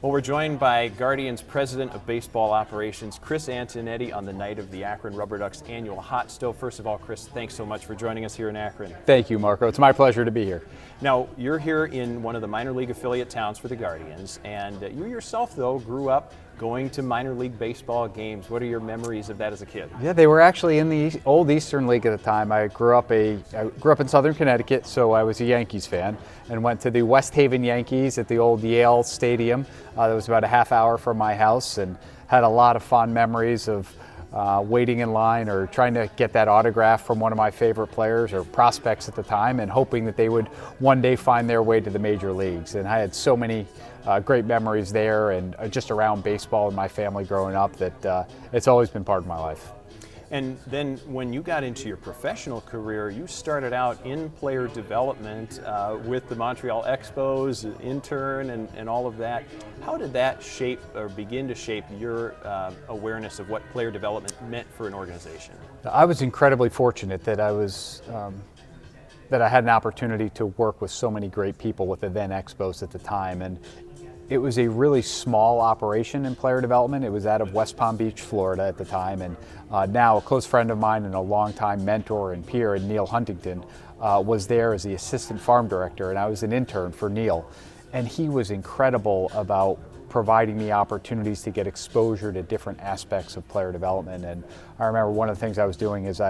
Well, we're joined by Guardian's President of Baseball Operations, Chris Antonetti, on the night of the Akron RubberDucks annual Hot Stove. First of all, Chris, thanks so much for joining us here in Akron. Thank you, Marco. It's my pleasure to be here. Now, you're here in one of the minor league affiliate towns for the Guardians, and you yourself, though, grew up going to minor league baseball games. What are your memories of that as a kid? Yeah, they were actually in the old Eastern League at the time. I grew up in Southern Connecticut, so I was a Yankees fan, and went to the West Haven Yankees at the old Yale Stadium. That was about a half hour from my house, and had a lot of fond memories of waiting in line or trying to get that autograph from one of my favorite players or prospects at the time, and hoping that they would one day find their way to the major leagues. And I had so many great memories there and just around baseball in my family growing up that it's always been part of my life. And then when you got into your professional career, you started out in player development with the Montreal Expos, intern, and all of that. How did that shape or begin to shape your awareness of what player development meant for an organization? I was incredibly fortunate that I had an opportunity to work with so many great people with the then Expos at the time. And it was a really small operation in player development. It was out of West Palm Beach, Florida at the time, and now a close friend of mine and a longtime mentor and peer, Neil Huntington, was there as the assistant farm director, and I was an intern for Neil. And he was incredible about providing me opportunities to get exposure to different aspects of player development. And I remember one of the things I was doing is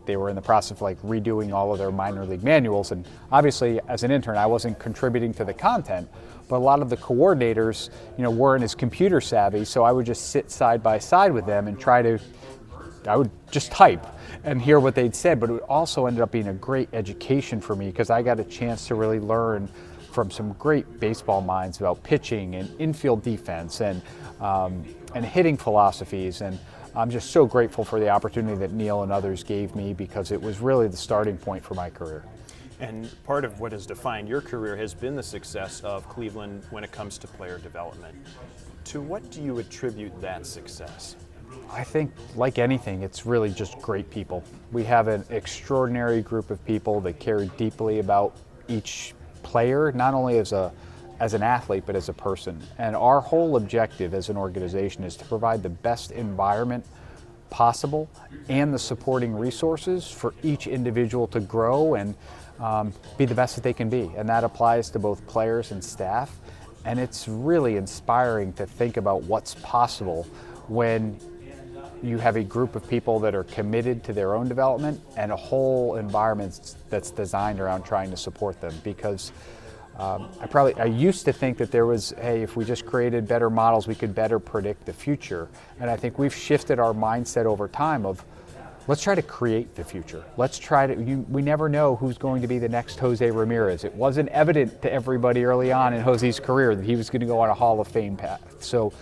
they were in the process of redoing all of their minor league manuals, and obviously as an intern I wasn't contributing to the content, but a lot of the coordinators weren't as computer savvy, so I would just sit side by side with them and I would just type and hear what they'd said. But it also ended up being a great education for me because I got a chance to really learn from some great baseball minds about pitching and infield defense and hitting philosophies. And I'm just so grateful for the opportunity that Neil and others gave me, because it was really the starting point for my career. And part of what has defined your career has been the success of Cleveland when it comes to player development. To what do you attribute that success? I think, like anything, it's really just great people. We have an extraordinary group of people that care deeply about each player, not only as an athlete, but as a person. And our whole objective as an organization is to provide the best environment possible and the supporting resources for each individual to grow and be the best that they can be. And that applies to both players and staff. And it's really inspiring to think about what's possible when you have a group of people that are committed to their own development and a whole environment that's designed around trying to support them. Because I used to think that there was, hey, if we just created better models, we could better predict the future. And I think we've shifted our mindset over time of, let's try to create the future. We never know who's going to be the next José Ramírez. It wasn't evident to everybody early on in José's career that he was going to go on a Hall of Fame path. So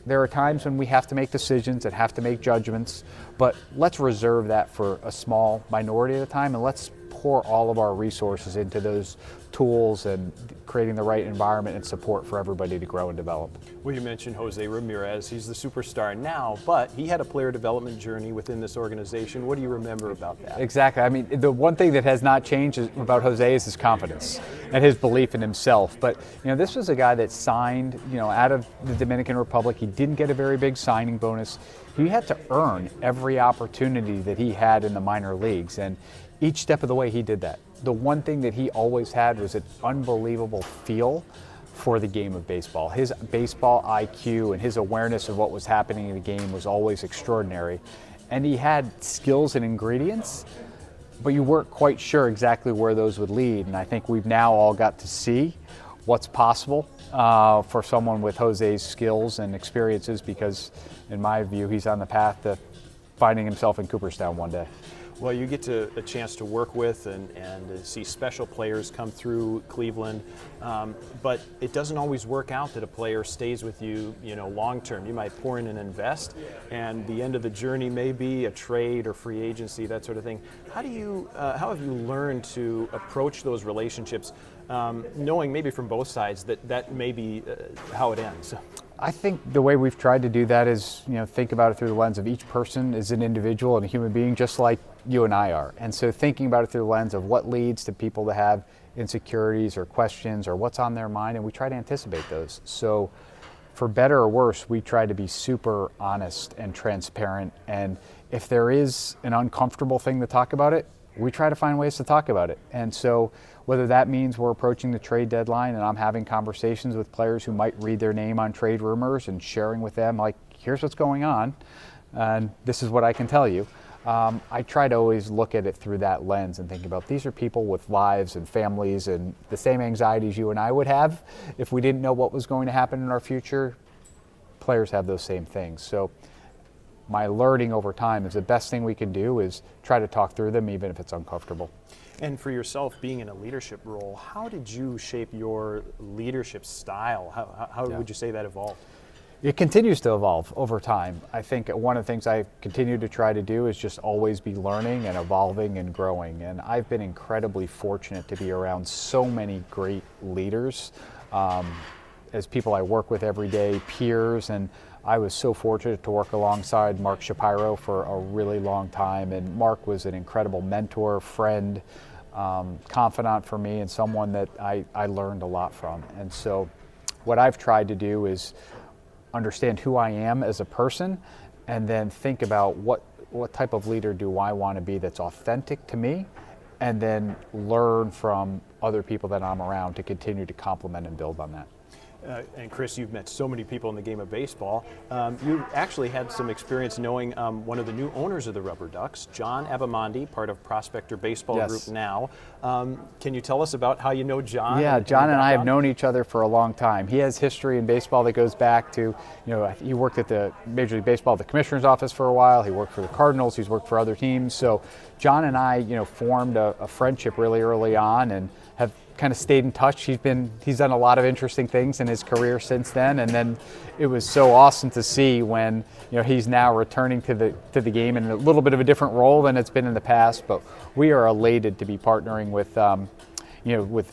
there are times when we have to make decisions and have to make judgments, but let's reserve that for a small minority at a time, and let's pour all of our resources into those tools and creating the right environment and support for everybody to grow and develop. Well, you mentioned José Ramírez. He's the superstar now, but he had a player development journey within this organization. What do you remember about that? Exactly. I mean, the one thing that has not changed about José is his confidence and his belief in himself. But this was a guy that signed out of the Dominican Republic. He didn't get a very big signing bonus. He had to earn every opportunity that he had in the minor leagues, and each step of the way he did that. The one thing that he always had was an unbelievable feel for the game of baseball. His baseball IQ and his awareness of what was happening in the game was always extraordinary. And he had skills and ingredients, but you weren't quite sure exactly where those would lead. And I think we've now all got to see what's possible for someone with José's skills and experiences, because in my view, he's on the path to finding himself in Cooperstown one day. Well, you get a chance to work with and see special players come through Cleveland, but it doesn't always work out that a player stays with you, long term. You might pour in and invest, and the end of the journey may be a trade or free agency, that sort of thing. How have you learned to approach those relationships knowing maybe from both sides that may be how it ends. I think the way we've tried to do that is, think about it through the lens of each person is an individual and a human being, just like you and I are. And so thinking about it through the lens of what leads to people to have insecurities or questions or what's on their mind, and we try to anticipate those. So for better or worse, we try to be super honest and transparent. And if there is an uncomfortable thing to talk about it, we try to find ways to talk about it. And so whether that means we're approaching the trade deadline and I'm having conversations with players who might read their name on trade rumors and sharing with them, like, here's what's going on, and this is what I can tell you. I try to always look at it through that lens and think about these are people with lives and families and the same anxieties you and I would have if we didn't know what was going to happen in our future. Players have those same things. So my learning over time is the best thing we can do is try to talk through them even if it's uncomfortable. And for yourself, being in a leadership role, how did you shape your leadership style? How would you say that evolved? It continues to evolve over time. I think one of the things I continue to try to do is just always be learning and evolving and growing. And I've been incredibly fortunate to be around so many great leaders as people I work with every day, peers, and I was so fortunate to work alongside Mark Shapiro for a really long time. And Mark was an incredible mentor, friend, confidant for me, and someone that I learned a lot from. And so what I've tried to do is understand who I am as a person, and then think about what type of leader do I want to be that's authentic to me, and then learn from other people that I'm around to continue to complement and build on that. And Chris, you've met so many people in the game of baseball. You actually had some experience knowing one of the new owners of the RubberDucks, John Abamonte, part of Prospector Baseball Group now. Can you tell us about how you know John? Yeah, John and I have known each other for a long time. He has history in baseball that goes back to, he worked at the Major League Baseball, the commissioner's office for a while. He worked for the Cardinals. He's worked for other teams. So John and I, formed a friendship really early on and have kind of stayed in touch. He's done a lot of interesting things in his career since then, and then it was so awesome to see when he's now returning to the game in a little bit of a different role than it's been in the past. But we are elated to be partnering with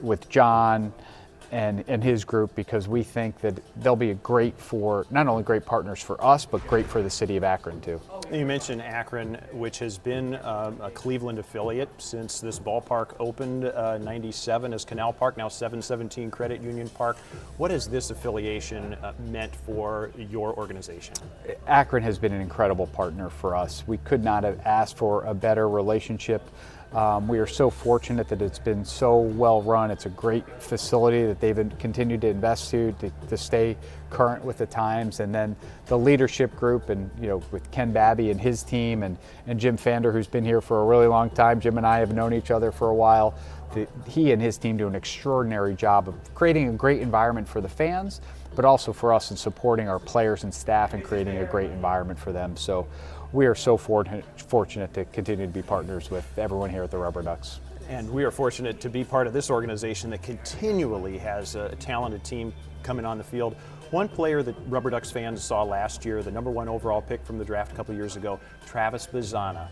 with John and his group, because we think that they'll be not only great partners for us, but great for the city of Akron too. You mentioned Akron, which has been a Cleveland affiliate since this ballpark opened 97 as Canal Park, now 717 Credit Union Park. What has this affiliation meant for your organization? Akron has been an incredible partner for us. We could not have asked for a better relationship. We are so fortunate that it's been so well run. It's a great facility that they've continued to invest to stay current with the times. And then the leadership group, and with Ken Babby and his team, and Jim Fander, who's been here for a really long time. Jim and I have known each other for a while. He and his team do an extraordinary job of creating a great environment for the fans, but also for us in supporting our players and staff and creating a great environment for them. So we are so fortunate to continue to be partners with everyone here at the RubberDucks. And we are fortunate to be part of this organization that continually has a talented team coming on the field. One player that RubberDucks fans saw last year, the #1 overall pick from the draft a couple years ago, Travis Bazzana.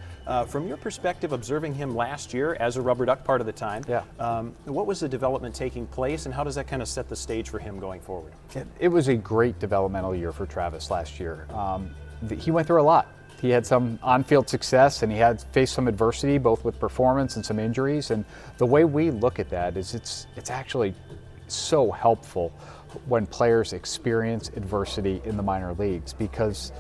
From your perspective, observing him last year as a RubberDuck part of the time, what was the development taking place, and how does that kind of set the stage for him going forward? It was a great developmental year for Travis last year. He went through a lot. He had some on-field success, and he had faced some adversity, both with performance and some injuries. And the way we look at that is it's actually so helpful when players experience adversity in the minor leagues, because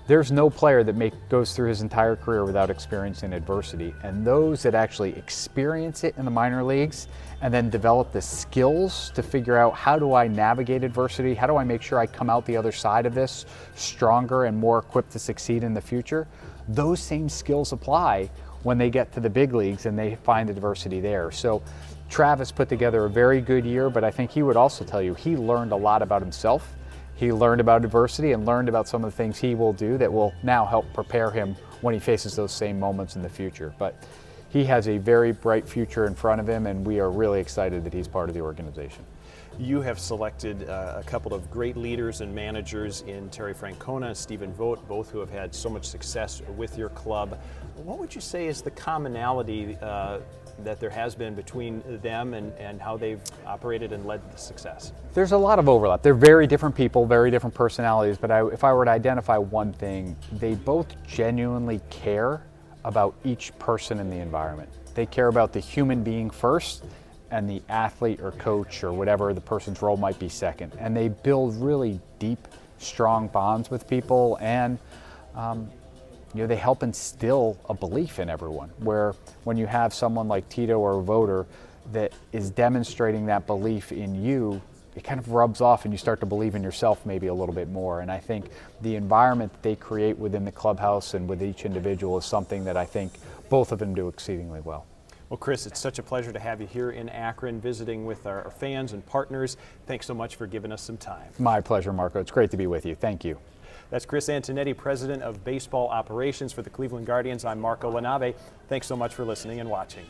there's no player that goes through his entire career without experiencing adversity. And those that actually experience it in the minor leagues and then develop the skills to figure out, how do I navigate adversity? How do I make sure I come out the other side of this stronger and more equipped to succeed in the future? Those same skills apply when they get to the big leagues and they find adversity there. So Travis put together a very good year, but I think he would also tell you he learned a lot about himself. He learned about adversity and learned about some of the things he will do that will now help prepare him when he faces those same moments in the future. But he has a very bright future in front of him, and we are really excited that he's part of the organization. You have selected a couple of great leaders and managers in Terry Francona and Stephen Vogt, both who have had so much success with your club. What would you say is the commonality that there has been between them and how they've operated and led to the success? There's a lot of overlap. They're very different people, very different personalities, but if I were to identify one thing, they both genuinely care about each person in the environment. They care about the human being first, and the athlete or coach or whatever the person's role might be second. And they build really deep, strong bonds with people, and they help instill a belief in everyone, where when you have someone like Tito or a voter that is demonstrating that belief in you, it kind of rubs off and you start to believe in yourself maybe a little bit more. And I think the environment that they create within the clubhouse and with each individual is something that I think both of them do exceedingly well. Well, Chris, it's such a pleasure to have you here in Akron visiting with our fans and partners. Thanks so much for giving us some time. My pleasure, Marco. It's great to be with you. Thank you. That's Chris Antonetti, President of Baseball Operations for the Cleveland Guardians. I'm Marco LaNave. Thanks so much for listening and watching.